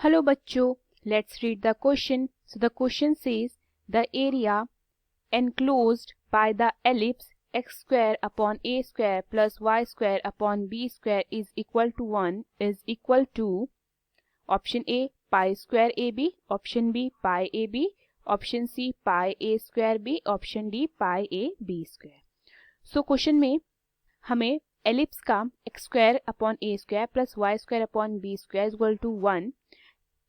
Hello bachcho, let's read the question. So the question says the area enclosed by the ellipse x square upon a square plus y square upon b square is equal to 1 is equal to option A pi square ab, option B pi ab, option C pi a square b, option D pi a b square. So question में हमें ellipse का X square upon A square plus Y square upon B square equal to 1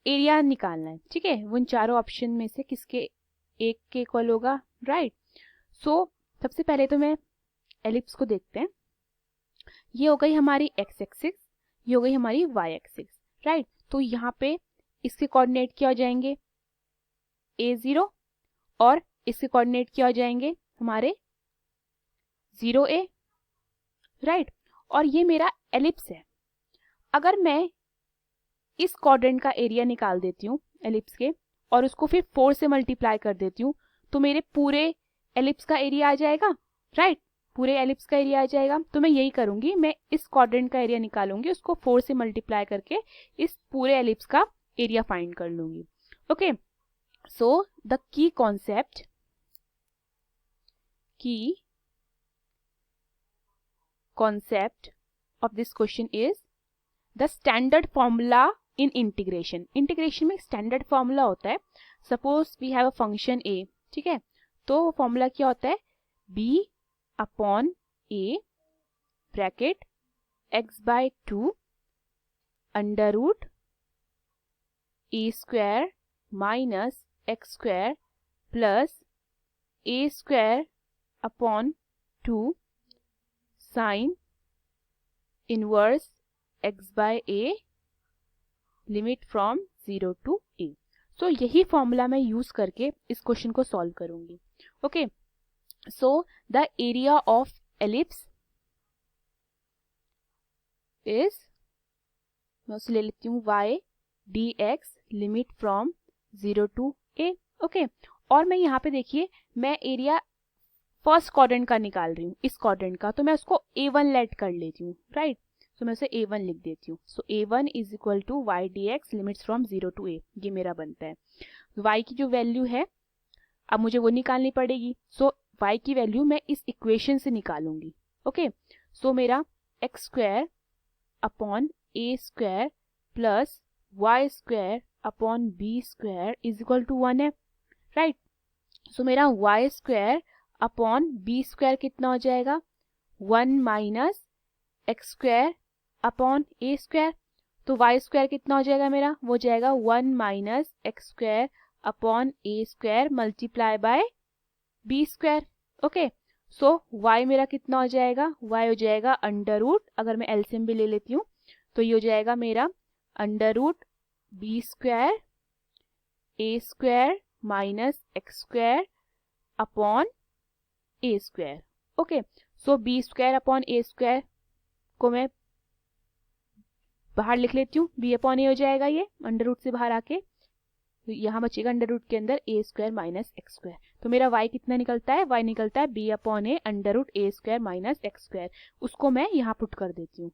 area निकालना है. ठीक है, वो इन चारों option में से किसके एक के इक्वल होगा, राइट. सो सबसे पहले तो मैं एलिप्स को देखते हैं. ये हो गई हमारी एक्स एक्सिस, ये हो गई हमारी वाई एक्सिस, राइट. तो यहाँ पे इसके कोऑर्डिनेट क्या हो जाएंगे, a0 और इसके कोऑर्डिनेट क्या हो जाएंगे हमारे 0a, राइट. और ये मेरा एलिप्स है. अगर मैं इस क्वाड्रेंट का एरिया निकाल देती हूँ एलिप्स के और उसको फिर 4 से मल्टीप्लाई कर देती हूँ तो मेरे पूरे एलिप्स का एरिया आ जाएगा, राइट. पूरे एलिप्स का एरिया आ जाएगा. तो मैं यही करूंगी, मैं इस क्वाड्रेंट का एरिया निकालूंगी, उसको 4 से मल्टीप्लाई करके इस पूरे एलिप्स का एरिया फाइंड कर लूंगी. Okay, so the key concept of this question is the standard formula in integration. Integration में स्टैंडर्ड फॉर्मूला होता है. Suppose we have a function a, ठीक है, तो फॉर्मूला क्या होता है, b upon a bracket x by 2 under root a square minus x square plus a square upon 2 sine inverse x by a limit from 0 to a. So यही formula मैं use करके इस क्वेश्चन को solve करूंगी. Okay, so the area of ellipse is, मैं उसे ले लेती हूँ y dx limit from 0 to a. Okay, और मैं यहाँ पे देखिए मैं एरिया फर्स्ट क्वाड्रेंट का निकाल रही हूँ, इस क्वाड्रेंट का, तो मैं उसको a1 लेट कर लेती हूँ, राइट. सो मैं उसे a1 लिख देती हूँ. So a1 is equal to y dx limits from 0 to a. ये मेरा बनता है. y की जो वैल्यू है अब मुझे वो निकालनी पड़ेगी. सो y की वैल्यू मैं इस इक्वेशन से निकालूंगी. ओके, सो मेरा X square upon a square plus y square upon b square is equal to 1 है, राइट. सो मेरा y square upon b square कितना हो जाएगा, 1 minus X square upon A square. तो y स्क्वायर कितना हो जाएगा मेरा, वो जाएगा 1 minus X square upon A square multiply by B square. Okay, so y मेरा कितना हो जाएगा, y हो जाएगा अंडर रूट, अगर मैं एलसीएम भी ले लेती हूँ तो ये हो जाएगा मेरा under root B square A square minus X square upon A square. Okay, so B square upon A square को मैं बाहर लिख लेती हूँ, बी अपॉन ए हो जाएगा ये अंडर रूट से बाहर आके, तो यहाँ बचेगा अंडर रूट के अंदर ए स्क्वायर माइनस एक्स स्क्वायर. तो मेरा y कितना निकलता है, y निकलता है B upon A under root A square minus X square. उसको मैं यहाँ पुट कर देती हूँ.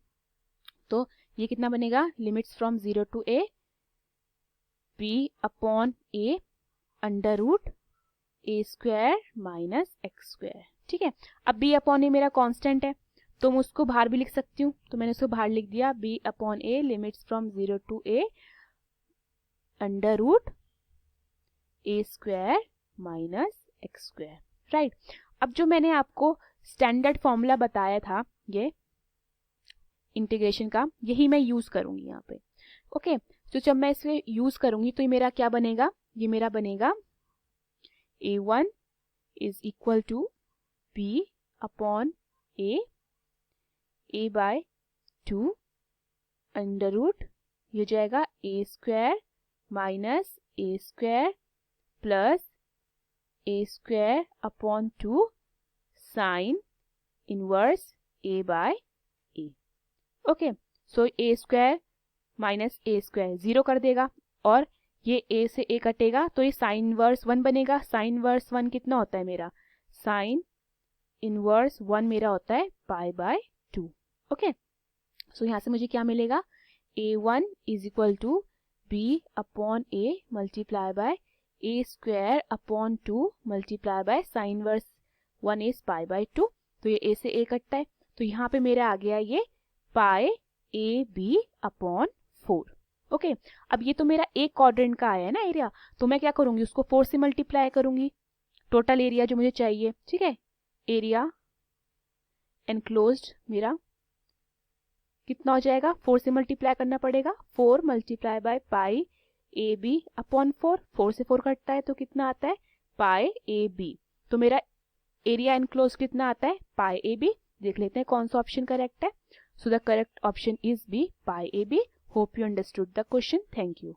तो ये कितना बनेगा, limits from 0 to a B upon A under root A square minus X square. ठीक है, अब बी अपॉन ए मेरा कांस्टेंट है तो मैं उसको बाहर भी लिख सकती हूँ, तो मैंने उसको बाहर लिख दिया, B upon A limits from 0 to a under root A square minus X square, right. अब जो मैंने आपको स्टैंडर्ड फॉर्मूला बताया था ये इंटीग्रेशन का, यही मैं यूज करूंगी यहाँ पे. ओके, तो जब मैं इसे यूज करूंगी तो ये मेरा क्या बनेगा, ये मेरा बनेगा a1 is equal to b upon a by 2 under root, ये जाएगा a square minus A square plus A square upon 2 sine inverse a by a. Okay, so A square minus A square 0 कर देगा और ये a से a कटेगा तो ये साइन इनवर्स 1 बनेगा. साइन इनवर्स 1 कितना होता है मेरा, साइन इनवर्स 1 मेरा होता है पाई बाय 2. ओके, सो यहाँ से मुझे क्या मिलेगा, a1 is equal to B upon A multiply by A square upon 2 multiply by sine inverse 1 is pi by 2। तो ये ए से ए कटता है, तो यहाँ पे मेरा आ गया ये पाई ए बी अपॉन 4। ओके, अब ये तो मेरा एक क्वाड्रेंट का आया है ना एरिया, तो मैं क्या करूंगी, उसको 4 से मल्टीप्लाई करूंगी, टोटल एरिया जो मुझे चाहिए। ठीक है, एरिया एनक्लोज्ड मेरा कितना हो जाएगा, 4 से मल्टीप्लाई करना पड़ेगा, 4 multiply by pi A B upon 4, 4 से 4 कटता है तो कितना आता है, पाई ए बी। तो मेरा एरिया एनक्लोज कितना आता है, पाई ए बी। देख लेते हैं कौन सा ऑप्शन करेक्ट है। So the correct option is B, pi A B. Hope you understood the question. Thank you.